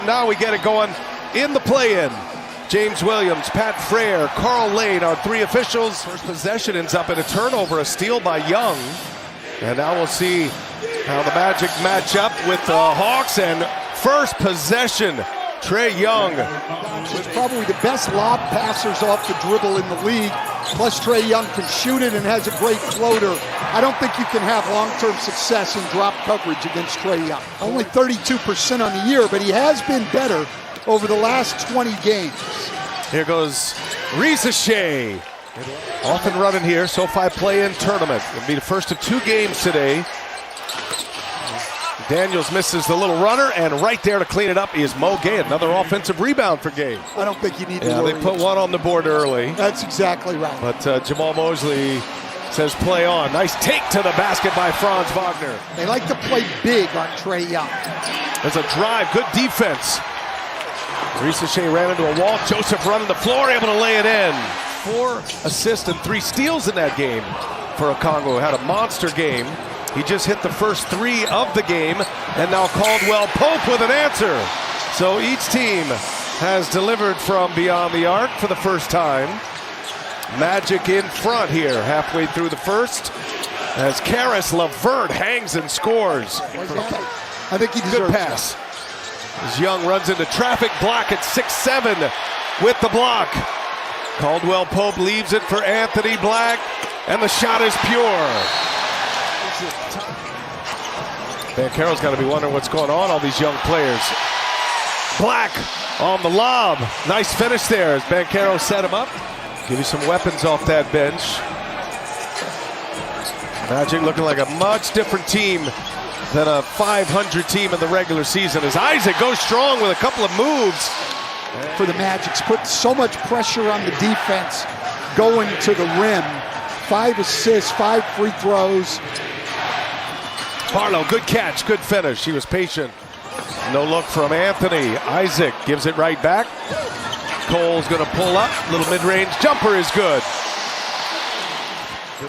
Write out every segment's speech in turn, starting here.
Now we get it going in the play-in. James Williams, Pat Frere, Carl Lane, our three officials. First possession ends up in a turnover, a steal by Young. And now we'll see how the Magic match up with the Hawks. And first possession, Trae Young. He's probably the best lob passers off the dribble in the league. Plus Trae Young can shoot it and has a great floater. I don't think you can have long-term success in drop coverage against Trae Young. Only 32% on the year, but he has been better over the last 20 games. Here goes Shea. Off and running here, SoFiPlayIn tournament. It'll be the first of two games today. Daniels misses the little runner, and right there to clean it up is Mo Gay. Another offensive rebound for Gay. I don't think you need to worry. They put one on the board early. That's exactly right. But Jamal Mosley says play on. Nice take to the basket by Franz Wagner. They like to play big on Trae Young. There's a drive, good defense. Shea ran into a wall. Joseph running the floor, able to lay it in. 4 assists and 3 steals in that game for Okongwu. Had a monster game. He just hit the first 3 of the game, and now Caldwell Pope with an answer. So each team has delivered from beyond the arc for the first time. Magic in front here, halfway through the first, as Karis LeVert hangs and scores. I think he deserves good pass. As Young runs into traffic, block at 6'7" with the block. Caldwell Pope leaves it for Anthony Black, and the shot is pure. Banchero's got to be wondering what's going on, all these young players. Black on the lob. Nice finish there as Banchero set him up. Give you some weapons off that bench. Magic looking like a much different team than a 500 team in the regular season as Isaac goes strong with a couple of moves. For the Magic's put so much pressure on the defense going to the rim. 5 assists, 5 free throws. Barlow, good catch, good finish. He was patient. No look from Anthony. Isaac gives it right back. Cole's going to pull up. Little mid-range jumper is good.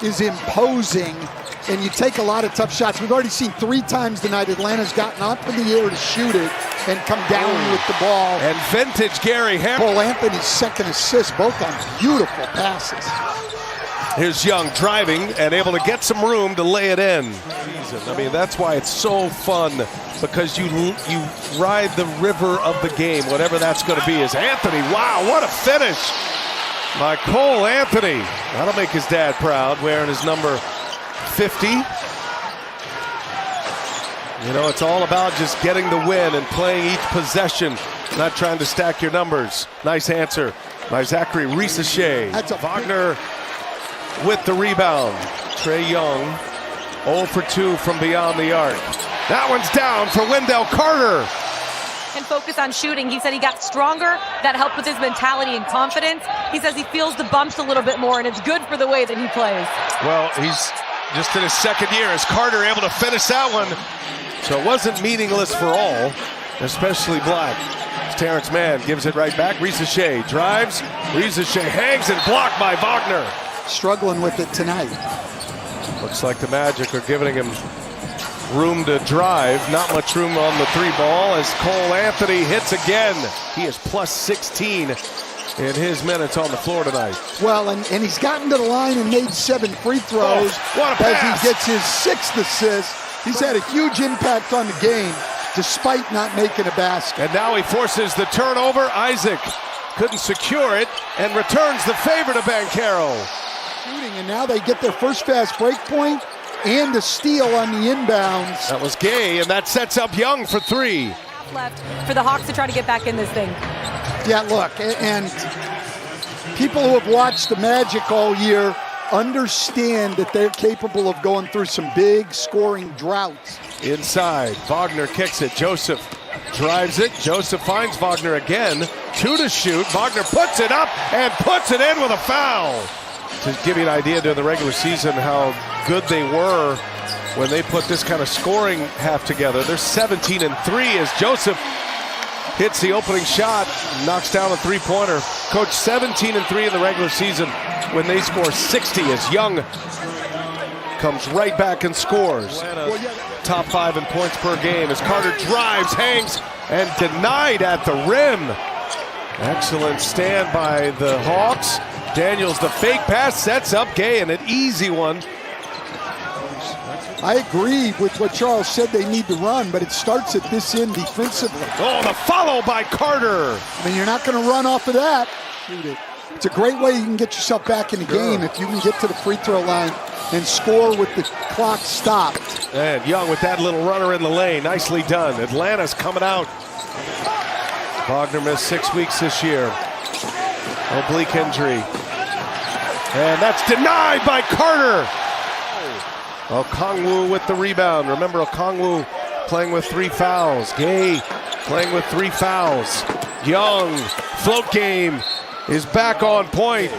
Is imposing, and you take a lot of tough shots. We've already seen 3 times tonight Atlanta's gotten up in the air to shoot it and come down with the ball. And vintage Gary Harris. Cole Anthony's second assist, both on beautiful passes. Here's Young driving and able to get some room to lay it in. I mean, that's why it's so fun, because you ride the river of the game, whatever that's going to be. Is Anthony, wow, what a finish by Cole Anthony. That'll make his dad proud, wearing his number 50. You know, it's all about just getting the win and playing each possession, not trying to stack your numbers. Nice answer by Zachary Shea. Wagner with the rebound. Trae Young 0 for 2 from beyond the arc. That one's down for Wendell Carter. And focus on shooting. He said he got stronger. That helped with his mentality and confidence. He says he feels the bumps a little bit more, and it's good for the way that he plays. Well, he's just in his second year. Is Carter able to finish that one? So it wasn't meaningless for all, especially Black. Terrence Mann gives it right back. Shea drives. Shea hangs and blocked by Wagner. Struggling with it tonight. Looks like the Magic are giving him room to drive. Not much room on the 3 ball as Cole Anthony hits again. He is plus 16 in his minutes on the floor tonight. Well, and he's gotten to the line and made 7 free throws. Oh, what a pass. As he gets his 6th assist. He's had a huge impact on the game despite not making a basket. And now he forces the turnover. Isaac couldn't secure it and returns the favor to Banchero. And now they get their first fast break point and a steal on the inbounds. That was Gay, and that sets up Young for 3. Left for the Hawks to try to get back in this thing. Yeah, look, and people who have watched the Magic all year understand that they're capable of going through some big scoring droughts. Inside, Wagner kicks it. Joseph drives it. Joseph finds Wagner again. 2 to shoot. Wagner puts it up and puts it in with a foul. To give you an idea during the regular season how good they were when they put this kind of scoring half together. They're 17-3 as Joseph hits the opening shot, knocks down a 3-pointer. Coach, 17-3 in the regular season when they score 60 as Young comes right back and scores. Top 5 in points per game as Carter drives, hangs, and denied at the rim. Excellent stand by the Hawks. Daniels, the fake pass, sets up Gay, and an easy one. I agree with what Charles said. They need to run, but it starts at this end defensively. Oh, the follow by Carter. I mean, you're not going to run off of that. Shoot it. It's a great way you can get yourself back in the game if you can get to the free throw line and score with the clock stopped. And Young with that little runner in the lane. Nicely done. Atlanta's coming out. Wagner missed 6 weeks this year. Oblique injury. And that's denied by Carter. Okongwu with the rebound. Remember, Okongwu playing with 3 fouls. Gay playing with 3 fouls. Young, float game, is back on point.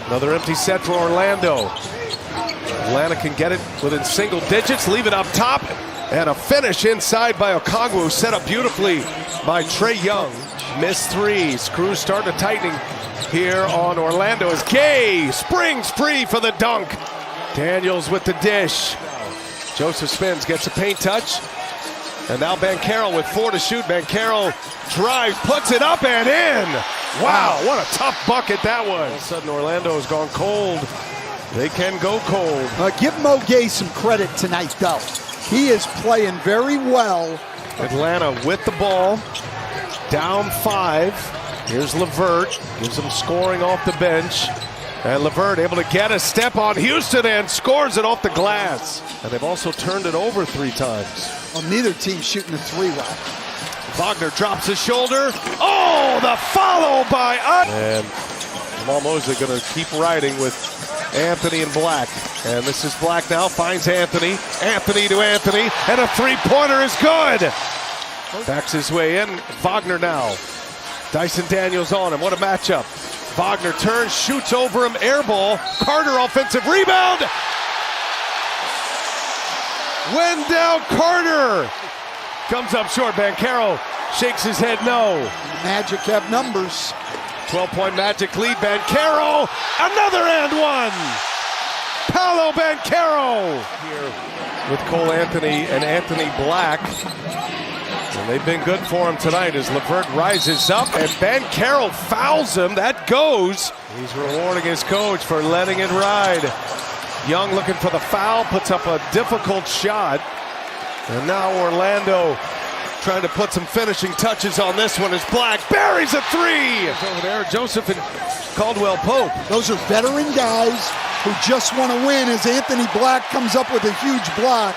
Another empty set for Orlando. Atlanta can get it within single digits, leave it up top, and a finish inside by Okongwu, set up beautifully by Trae Young. Missed 3. Screws starting to tightening here on Orlando as Gay springs free for the dunk. Daniels with the dish. Joseph spins, gets a paint touch. And now Banchero with 4 to shoot. Banchero drives, puts it up and in. Wow, what a tough bucket that was. All of a sudden Orlando has gone cold. They can go cold. Give Mo Gay some credit tonight, though. He is playing very well. Atlanta with the ball, down 5. Here's LeVert, gives them scoring off the bench. And LeVert able to get a step on Houston and scores it off the glass. And they've also turned it over 3 times. Well, neither team shooting a 3 well. Wagner drops his shoulder. Oh, the follow by And Jamal Mosley going to keep riding with Anthony and Black. And this is Black now, finds Anthony. Anthony to Anthony, and a 3-pointer is good. Backs his way in. Wagner now. Dyson Daniels on him. What a matchup. Wagner turns, shoots over him, air ball. Carter offensive rebound. Wendell Carter comes up short. Banchero shakes his head no. Magic have numbers. 12-point Magic lead. Banchero, another and one. Paolo Banchero here with Cole Anthony and Anthony Black. And they've been good for him tonight as LeVert rises up and Banchero fouls him. That goes. He's rewarding his coach for letting it ride. Young looking for the foul, puts up a difficult shot. And now Orlando trying to put some finishing touches on this one as Black buries a 3. Over there, Joseph and Caldwell Pope. Those are veteran guys who just want to win as Anthony Black comes up with a huge block.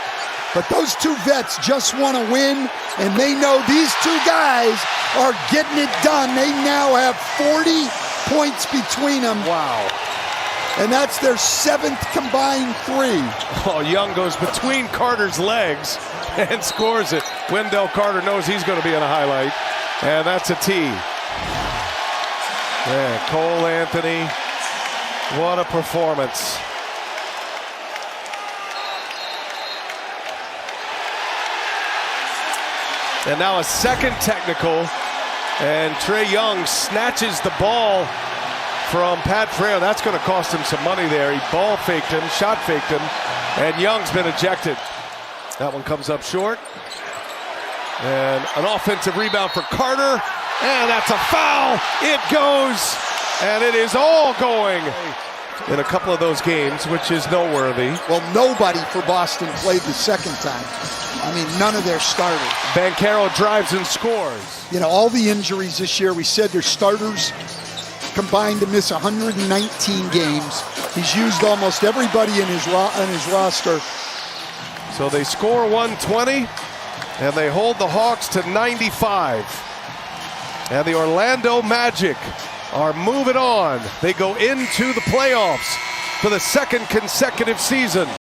But those 2 vets just want to win, and they know these 2 guys are getting it done. They now have 40 points between them. Wow. And that's their 7th combined 3. Oh, Young goes between Carter's legs and scores it. Wendell Carter knows he's going to be in a highlight, and that's a T. Yeah, Cole Anthony, what a performance. And now a second technical, and Trae Young snatches the ball from Pat Frere. That's going to cost him some money there. He ball faked him, shot faked him, and Young's been ejected. That one comes up short. And an offensive rebound for Carter, and that's a foul. It goes, and it is all going in a couple of those games, which is noteworthy. Well, nobody for Boston played the second time. I mean, none of their starters. Banchero drives and scores. You know, all the injuries this year, we said their starters combined to miss 119 games. He's used almost everybody in his roster. So they score 120, and they hold the Hawks to 95. And the Orlando Magic are moving on. They go into the playoffs for the 2nd consecutive season.